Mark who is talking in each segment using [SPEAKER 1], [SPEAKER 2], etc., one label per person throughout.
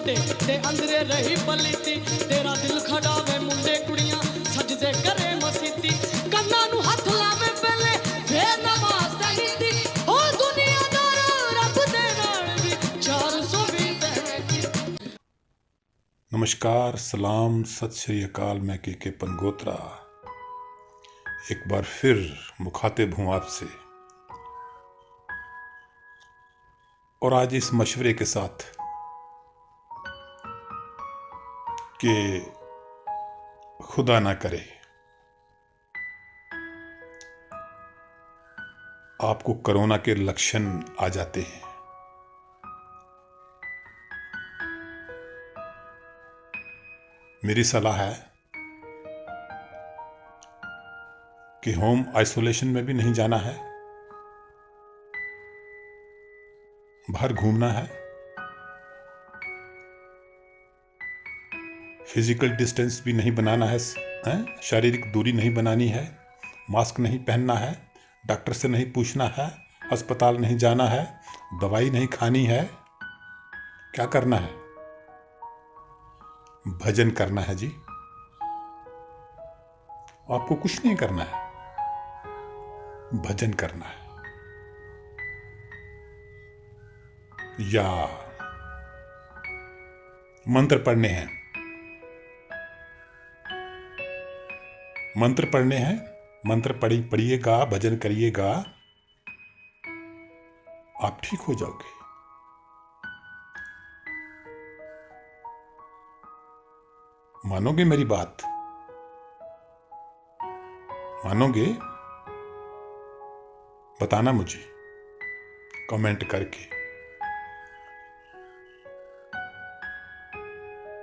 [SPEAKER 1] छोटे ते अंदरे रही पलीती तेरा दिल खड़ावे मुंडे कुड़ियां सजदे करे मसीती कन्ना नु हाथ लावे पहले फिर नमाज दहीती ओ दुनियादार रब दे नाल भी 420
[SPEAKER 2] नमस्कार, सलाम, सत श्री अकाल। मैं के पनगोत्रा एक बार फिर मुखातिब हूँ आपसे, और आज इस मशवरे के साथ कि खुदा ना करे आपको कोरोना के लक्षण आ जाते हैं। मेरी सलाह है कि होम आइसोलेशन में भी नहीं जाना है, बाहर घूमना है, फिजिकल डिस्टेंस भी नहीं बनाना है, शारीरिक दूरी नहीं बनानी है, मास्क नहीं पहनना है, डॉक्टर से नहीं पूछना है, अस्पताल नहीं जाना है, दवाई नहीं खानी है। क्या करना है? भजन करना है जी। आपको कुछ नहीं करना है, भजन करना है या मंत्र पढ़ने हैं। मंत्र पढ़ने हैं, मंत्र पढ़िएगा, भजन करिएगा, आप ठीक हो जाओगे। मानोगे मेरी बात? मानोगे? बताना मुझे कमेंट करके।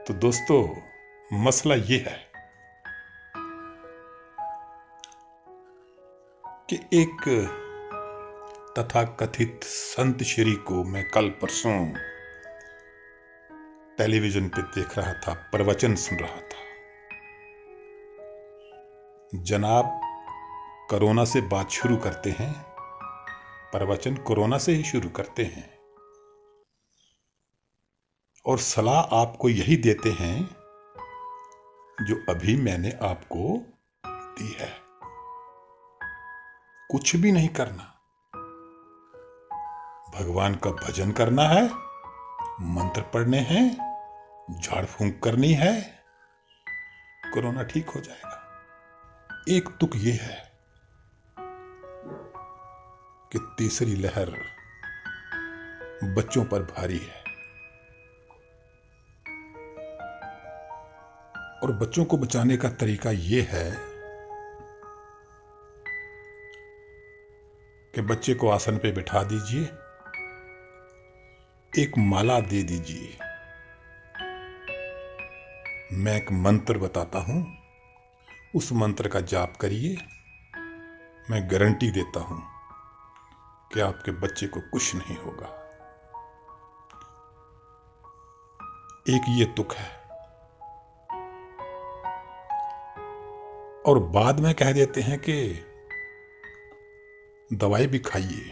[SPEAKER 2] तो दोस्तों, मसला ये है कि एक तथाकथित संत श्री को मैं कल परसों टेलीविजन पे देख रहा था, प्रवचन सुन रहा था। जनाब कोरोना से बात शुरू करते हैं, प्रवचन कोरोना से ही शुरू करते हैं, और सलाह आपको यही देते हैं जो अभी मैंने आपको दी है। कुछ भी नहीं करना, भगवान का भजन करना है, मंत्र पढ़ने हैं, झाड़ फूंक करनी है, कोरोना ठीक हो जाएगा। एक तुक ये है कि तीसरी लहर बच्चों पर भारी है, और बच्चों को बचाने का तरीका ये है कि बच्चे को आसन पे बिठा दीजिए, एक माला दे दीजिए, मैं एक मंत्र बताता हूं, उस मंत्र का जाप करिए। मैं गारंटी देता हूं कि आपके बच्चे को कुछ नहीं होगा। एक ये तुक है, और बाद में कह देते हैं कि दवाई भी खाइए।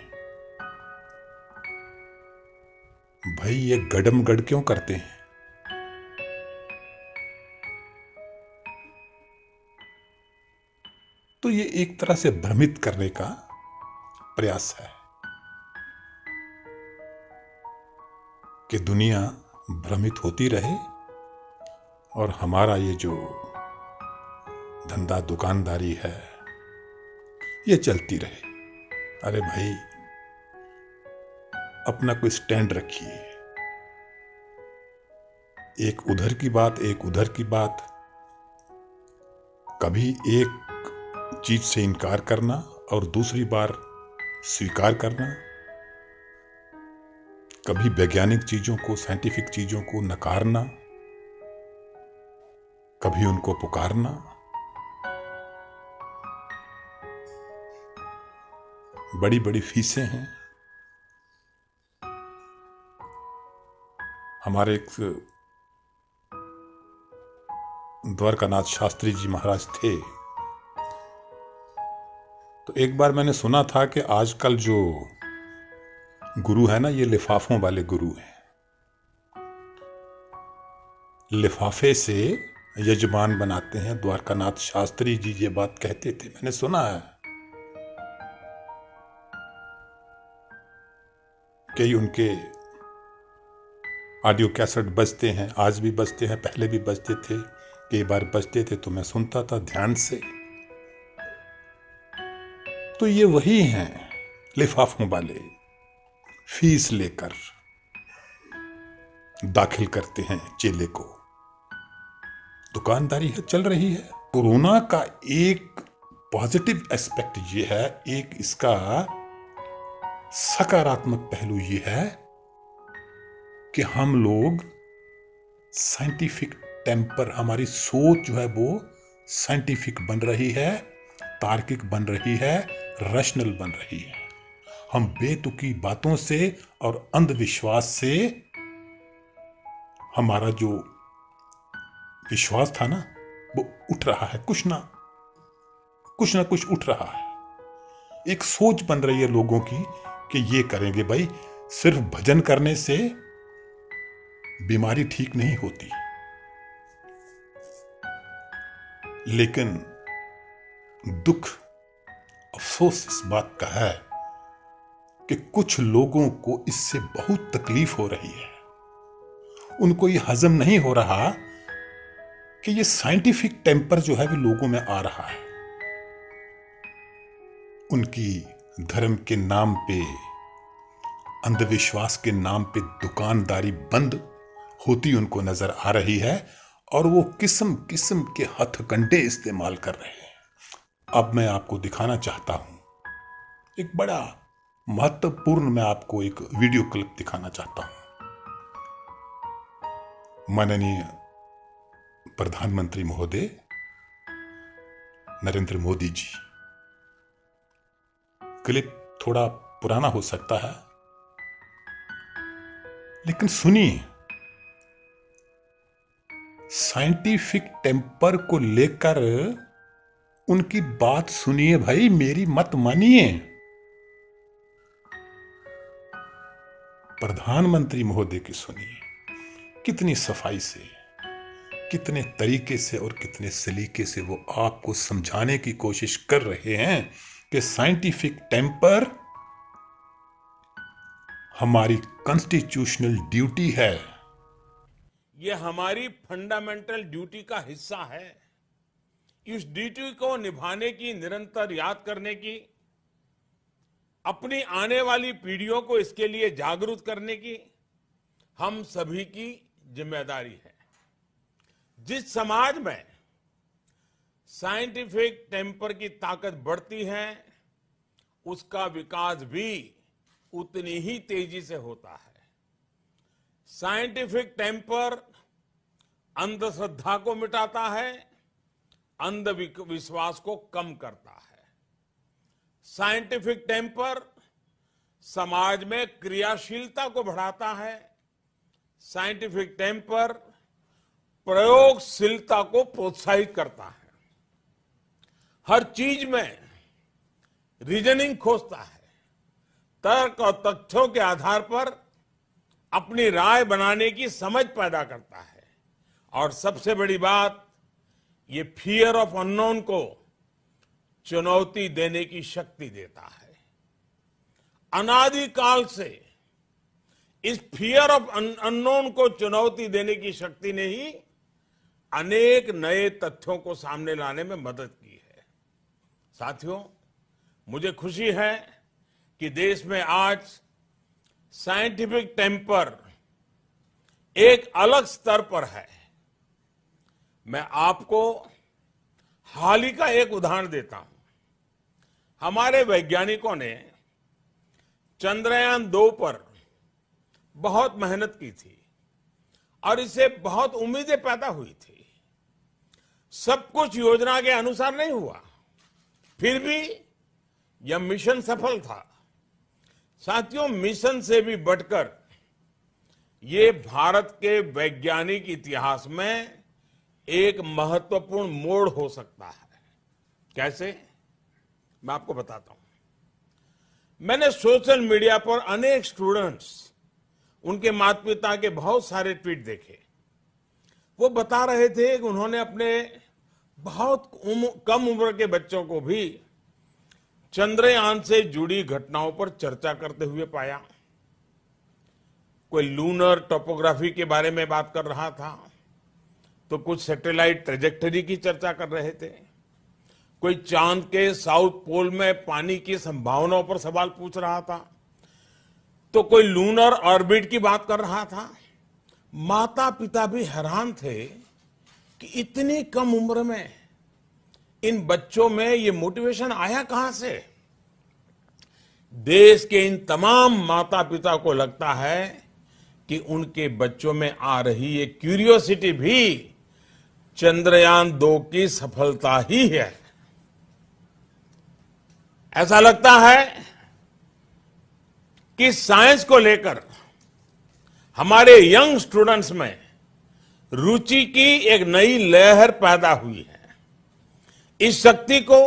[SPEAKER 2] भाई, ये गडम गड क्यों करते हैं? तो ये एक तरह से भ्रमित करने का प्रयास है कि दुनिया भ्रमित होती रहे और हमारा ये जो धंधा दुकानदारी है ये चलती रहे। अरे भाई, अपना कोई स्टैंड रखिए। एक उधर की बात, एक उधर की बात, कभी एक चीज से इनकार करना और दूसरी बार स्वीकार करना, कभी वैज्ञानिक चीजों को, साइंटिफिक चीजों को नकारना, कभी उनको पुकारना। बड़ी बड़ी फीसें हैं। हमारे एक द्वारकानाथ शास्त्री जी महाराज थे, तो एक बार मैंने सुना था कि आजकल जो गुरु है ना, ये लिफाफों वाले गुरु हैं। लिफाफे से यजमान बनाते हैं। द्वारकानाथ शास्त्री जी ये बात कहते थे, मैंने सुना है। कई उनके ऑडियो कैसेट बजते हैं, आज भी बजते हैं, पहले भी बजते थे। कई बार बजते थे तो मैं सुनता था ध्यान से। तो ये वही हैं लिफाफों वाले, फीस लेकर दाखिल करते हैं चेले को। दुकानदारी है, चल रही है। कोरोना का एक पॉजिटिव एस्पेक्ट ये है, एक इसका सकारात्मक पहलू ये है कि हम लोग साइंटिफिक टेम्पर, हमारी सोच जो है वो साइंटिफिक बन रही है, तार्किक बन रही है, रैशनल बन रही है। हम बेतुकी बातों से और अंधविश्वास से, हमारा जो विश्वास था ना वो उठ रहा है, कुछ ना कुछ उठ रहा है। एक सोच बन रही है लोगों की कि ये करेंगे भाई, सिर्फ भजन करने से बीमारी ठीक नहीं होती। लेकिन दुख, अफसोस इस बात का है कि कुछ लोगों को इससे बहुत तकलीफ हो रही है। उनको ये हजम नहीं हो रहा कि ये साइंटिफिक टेम्पर जो है वो लोगों में आ रहा है। उनकी धर्म के नाम पे, अंधविश्वास के नाम पे दुकानदारी बंद होती उनको नजर आ रही है और वो किस्म किस्म के हथकंडे इस्तेमाल कर रहे हैं। अब मैं आपको दिखाना चाहता हूं, एक बड़ा महत्वपूर्ण, मैं आपको एक वीडियो क्लिप दिखाना चाहता हूं। माननीय प्रधानमंत्री महोदय नरेंद्र मोदी जी, क्लिप थोड़ा पुराना हो सकता है लेकिन सुनिए। साइंटिफिक टेम्पर को लेकर उनकी बात सुनिए भाई, मेरी मत मानिए। प्रधानमंत्री महोदय की सुनिए, कितनी सफाई से, कितने तरीके से और कितने सलीके से वो आपको समझाने की कोशिश कर रहे हैं कि साइंटिफिक टेम्पर हमारी कॉन्स्टिट्यूशनल ड्यूटी है।
[SPEAKER 3] ये हमारी फंडामेंटल ड्यूटी का हिस्सा है। इस ड्यूटी को निभाने की, निरंतर याद करने की, अपनी आने वाली पीढ़ियों को इसके लिए जागरूक करने की हम सभी की जिम्मेदारी है। जिस समाज में साइंटिफिक टेम्पर की ताकत बढ़ती है, उसका विकास भी उतनी ही तेजी से होता है। साइंटिफिक टेम्पर अंधश्रद्धा को मिटाता है, अंधविश्वास को कम करता है। साइंटिफिक टेम्पर समाज में क्रियाशीलता को बढ़ाता है। साइंटिफिक टेम्पर प्रयोगशीलता को प्रोत्साहित करता है। हर चीज में रीजनिंग खोजता है, तर्क और तथ्यों के आधार पर अपनी राय बनाने की समझ पैदा करता है। और सबसे बड़ी बात, ये फियर ऑफ अननोन को चुनौती देने की शक्ति देता है। अनादिकाल से इस फियर ऑफ अननोन को चुनौती देने की शक्ति ने ही अनेक नए तथ्यों को सामने लाने में मदद की है। साथियों, मुझे खुशी है कि देश में आज साइंटिफिक टेम्पर एक अलग स्तर पर है। मैं आपको हाल ही का एक उदाहरण देता हूं। हमारे वैज्ञानिकों ने चंद्रयान-2 पर बहुत मेहनत की थी और इससे बहुत उम्मीदें पैदा हुई थी। सब कुछ योजना के अनुसार नहीं हुआ, फिर भी यह मिशन सफल था। साथियों, मिशन से भी बढ़कर ये भारत के वैज्ञानिक इतिहास में एक महत्वपूर्ण मोड़ हो सकता है। कैसे? मैं आपको बताता हूं। मैंने सोशल मीडिया पर अनेक स्टूडेंट्स, उनके माता पिता के बहुत सारे ट्वीट देखे। वो बता रहे थे कि उन्होंने अपने बहुत कम उम्र के बच्चों को भी चंद्रयान से जुड़ी घटनाओं पर चर्चा करते हुए पाया। कोई लूनर टोपोग्राफी के बारे में बात कर रहा था, तो कुछ सैटेलाइट ट्रेजेक्टरी की चर्चा कर रहे थे, कोई चांद के साउथ पोल में पानी की संभावनाओं पर सवाल पूछ रहा था, तो कोई लूनर ऑर्बिट की बात कर रहा था। माता पिता भी हैरान थे कि इतनी कम उम्र में इन बच्चों में ये मोटिवेशन आया कहां से। देश के इन तमाम माता पिता को लगता है कि उनके बच्चों में आ रही ये क्यूरियोसिटी भी चंद्रयान 2 की सफलता ही है। ऐसा लगता है कि साइंस को लेकर हमारे यंग स्टूडेंट्स में रुचि की एक नई लहर पैदा हुई है। इस शक्ति को,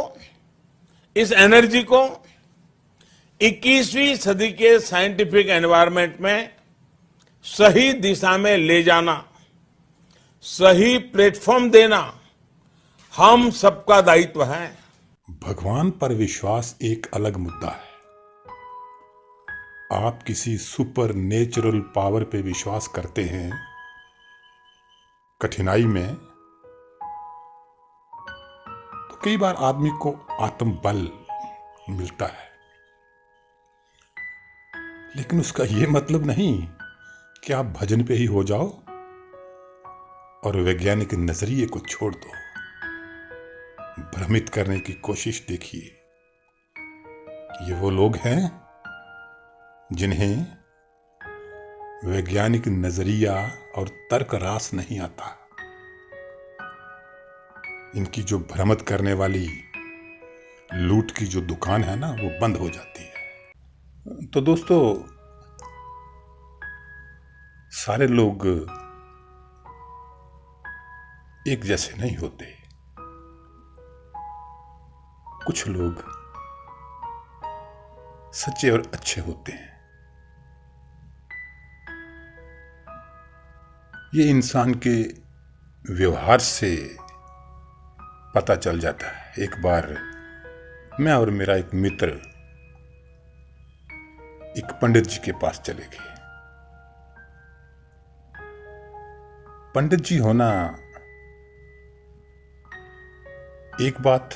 [SPEAKER 3] इस एनर्जी को 21वीं सदी के साइंटिफिक एनवायरनमेंट में सही दिशा में ले जाना, सही प्लेटफॉर्म देना हम सबका दायित्व है।
[SPEAKER 2] भगवान पर विश्वास एक अलग मुद्दा है। आप किसी सुपर नेचुरल पावर पे विश्वास करते हैं कठिनाई में, तो कई बार आदमी को आत्मबल मिलता है, लेकिन उसका यह मतलब नहीं कि आप भजन पे ही हो जाओ और वैज्ञानिक नजरिए को छोड़ दो। भ्रमित करने की कोशिश देखिए। ये वो लोग हैं जिन्हें वैज्ञानिक नजरिया और तर्क रास नहीं आता। इनकी जो भ्रमित करने वाली लूट की जो दुकान है ना, वो बंद हो जाती है। तो दोस्तों, सारे लोग एक जैसे नहीं होते। कुछ लोग सच्चे और अच्छे होते हैं। ये इंसान के व्यवहार से पता चल जाता है। एक बार मैं और मेरा एक मित्र एक पंडित जी के पास चले गए। पंडित जी होना एक बात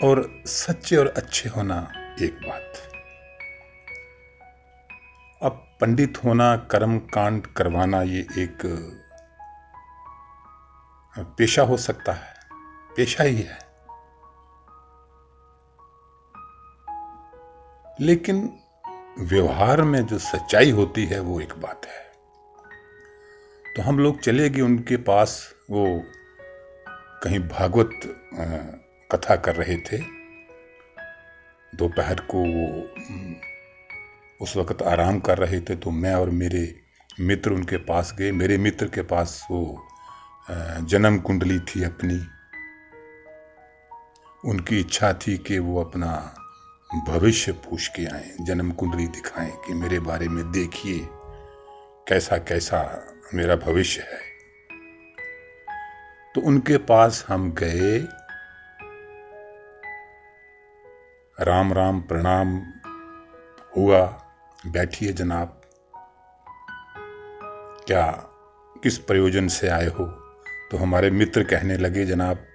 [SPEAKER 2] और सच्चे और अच्छे होना एक बात। अब पंडित होना, कर्म कांड करवाना, ये एक पेशा हो सकता है, पेशा ही है। लेकिन व्यवहार में जो सच्चाई होती है वो एक बात है। तो हम लोग चले गए उनके पास। वो कहीं भागवत कथा कर रहे थे। दोपहर को वो उस वक्त आराम कर रहे थे। तो मैं और मेरे मित्र उनके पास गए। मेरे मित्र के पास वो जन्म कुंडली थी अपनी। उनकी इच्छा थी कि वो अपना भविष्य पूछ के आए, जन्म कुंडली दिखाएं कि मेरे बारे में देखिए कैसा कैसा मेरा भविष्य है। तो उनके पास हम गए। राम राम प्रणाम हुआ। बैठिए जनाब, क्या किस प्रयोजन से आए हो? तो हमारे मित्र कहने लगे, जनाब,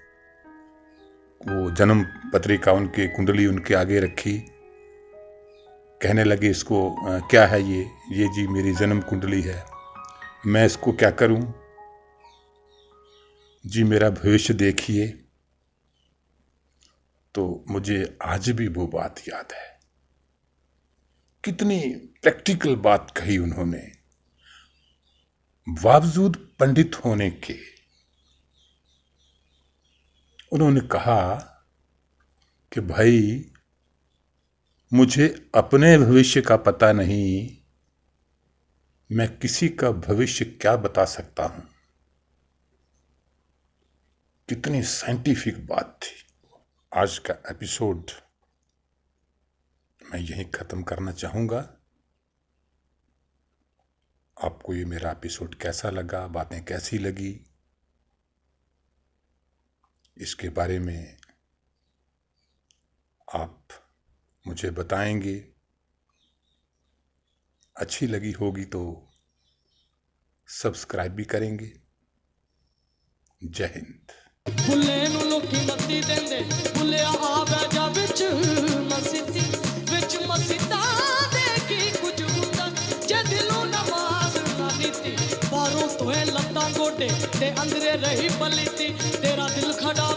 [SPEAKER 2] वो जन्म पत्रिका उनके कुंडली उनके आगे रखी। कहने लगे, इसको क्या है ये जी मेरी जन्म कुंडली है, मैं इसको क्या करूं? जी मेरा भविष्य देखिए। तो मुझे आज भी वो बात याद है। कितनी प्रैक्टिकल बात कही उन्होंने। बावजूद पंडित होने के उन्होंने कहा कि भाई, मुझे अपने भविष्य का पता नहीं, मैं किसी का भविष्य क्या बता सकता हूं। कितनी साइंटिफिक बात थी। आज का एपिसोड मैं यहीं खत्म करना चाहूंगा। आपको ये मेरा एपिसोड कैसा लगा, बातें कैसी लगी, इसके बारे में आप मुझे बताएंगे। अच्छी लगी होगी तो सब्सक्राइब भी करेंगे। जय हिंद।
[SPEAKER 1] बुले नु लोकी मती देंदे, बुलिया आवे जा विच मसीता दे की कुछ हुंदा, जे दिलों नमाज ना नीती, बारों तोए लत्तां गोडे ते अंदरे रही पलीती, तेरा दिल खड़ा